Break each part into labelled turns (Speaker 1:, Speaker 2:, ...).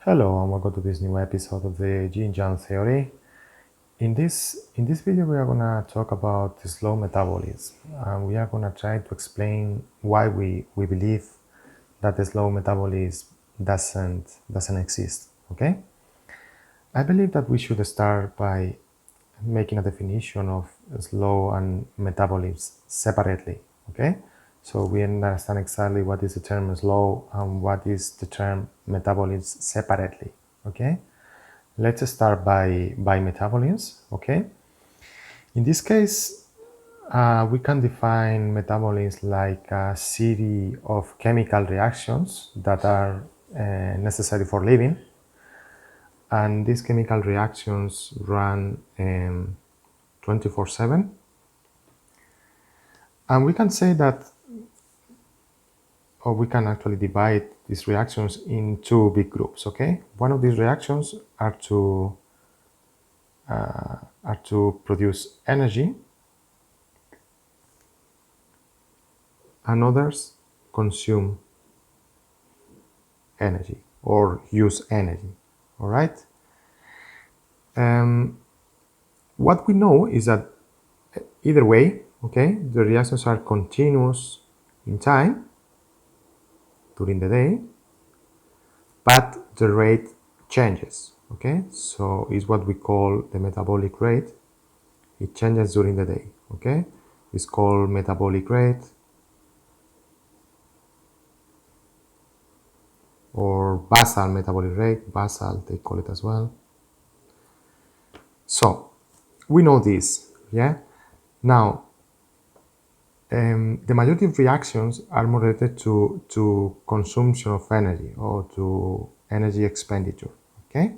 Speaker 1: Hello and welcome to this new episode of the Yin-Yang Theory. In this video we are gonna talk about the slow metabolism, and we are gonna try to explain why we believe that the slow metabolism doesn't exist. Okay? I believe that we should start by making a definition of slow and metabolism separately. Okay? So we understand exactly what is the term slow and what is the term metabolism separately. Okay? Let's start by metabolism, okay? In this case, we can define metabolism like a series of chemical reactions that are necessary for living. And these chemical reactions run 24/7. And we can say that, or we can actually divide these reactions in two big groups, okay? One of these reactions are to produce energy, and others consume energy or use energy. All right. What we know is that either way, okay, the reactions are continuous in time during the day, but the rate changes. Okay, so it's what we call the metabolic rate. It changes during the day. Okay, it's called metabolic rate or basal metabolic rate. Basal, they call it as well. So we know this, yeah. Now, the majority of reactions are more related to consumption of energy or to energy expenditure, okay?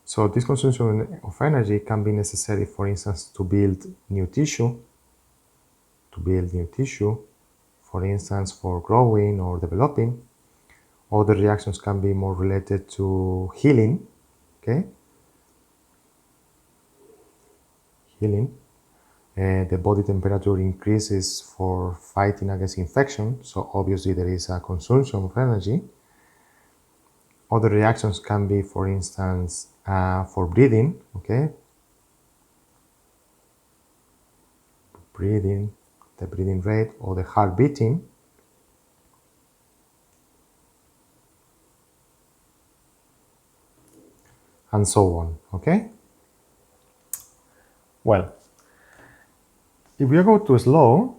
Speaker 1: So this consumption of energy can be necessary, for instance, to build new tissue, for instance, for growing or developing. Other reactions can be more related to healing, okay? Healing. The body temperature increases for fighting against infection, so obviously there is a consumption of energy. Other reactions can be, for instance, for breathing, okay? Breathing, the breathing rate or the heart beating. And so on, okay? Well, if we go to slow,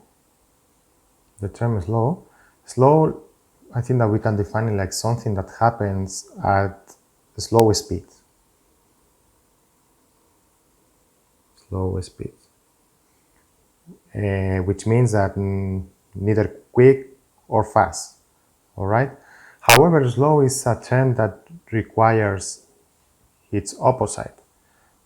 Speaker 1: the term slow, I think that we can define it like something that happens at slow speed. Slow speed. Which means that neither quick or fast, all right? However, slow is a term that requires its opposite.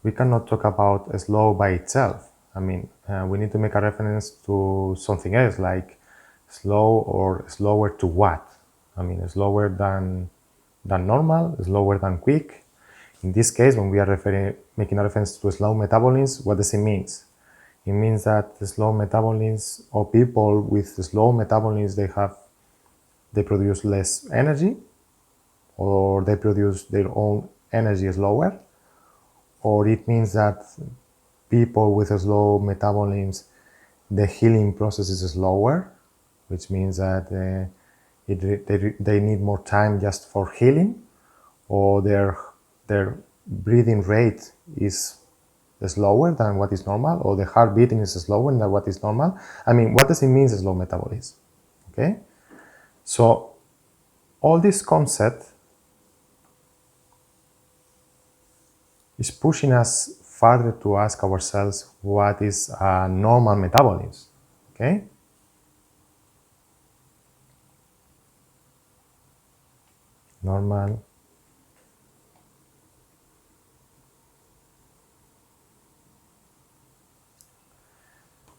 Speaker 1: We cannot talk about slow by itself. I mean, we need to make a reference to something else, like slow or slower to what? I mean, slower than normal, slower than quick. In this case, when we are making a reference to slow metabolism, what does it mean? It means that the slow metabolism, or people with slow metabolism, they produce less energy, or they produce their own energy slower, or it means that people with a slow metabolism, the healing process is slower, which means that they need more time just for healing, or their breathing rate is slower than what is normal, or the heart beating is slower than what is normal. I mean, what does it mean, slow metabolism? Okay, so all this concept is pushing us further to ask ourselves what is a normal metabolism. Okay, normal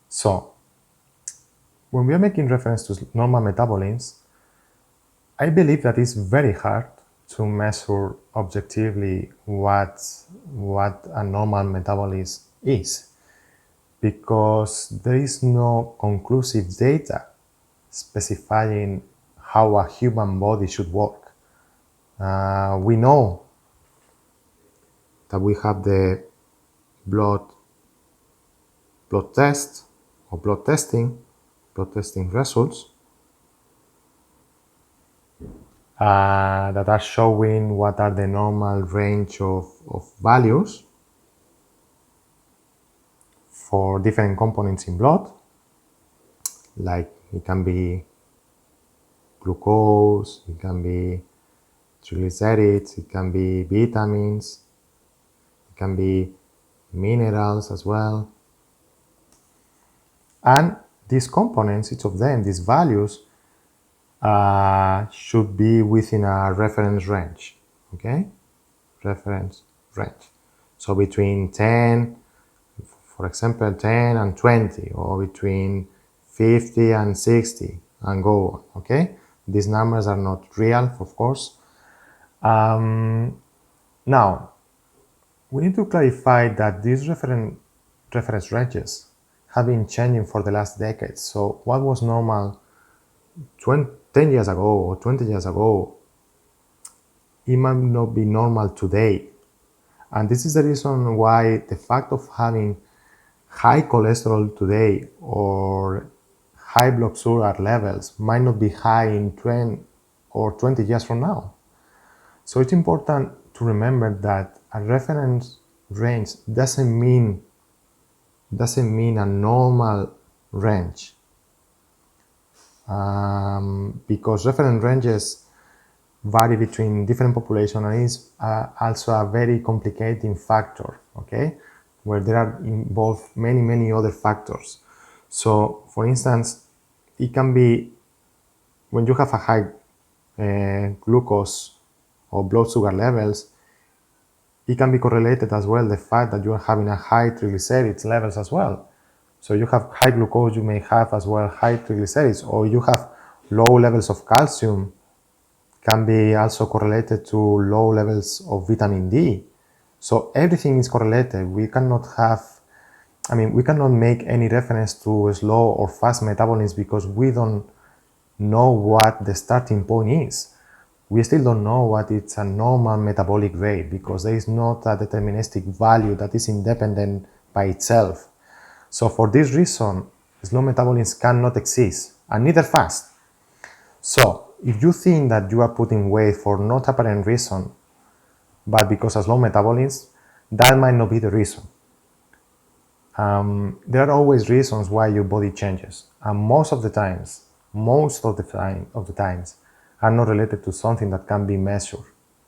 Speaker 1: So, when we are making reference to normal metabolism, I believe that it's very hard to measure objectively what a normal metabolism is, because there is no conclusive data specifying how a human body should work. We know that we have the blood test or blood testing results that are showing what are the normal range of values for different components in blood, like it can be glucose, it can be triglycerides, it can be vitamins, it can be minerals as well. And these components, each of them, these values, should be within a reference range, okay? Reference range. So between 10, for example, 10 and 20, or between 50 and 60, and go on, okay? These numbers are not real, of course. Now, we need to clarify that these reference ranges have been changing for the last decades. So what was normal 10 years ago or 20 years ago, it might not be normal today. And this is the reason why the fact of having high cholesterol today or high blood sugar levels might not be high in 10 or 20 years from now. So it's important to remember that a reference range doesn't mean a normal range, because reference ranges vary between different populations and is also a very complicating factor, okay, where there are involved many other factors. So for instance, it can be when you have a high glucose or blood sugar levels, it can be correlated as well the fact that you are having a high triglycerides levels as well. So you have high glucose, you may have as well high triglycerides, or you have low levels of calcium, can be also correlated to low levels of vitamin D. So everything is correlated. We cannot make any reference to slow or fast metabolism because we don't know what the starting point is. We still don't know what is a normal metabolic rate because there is not a deterministic value that is independent by itself. So for this reason, slow metabolism cannot exist, and neither fast. So if you think that you are putting weight for not apparent reason, but because of slow metabolism, that might not be the reason. There are always reasons why your body changes, and most of the times are not related to something that can be measured.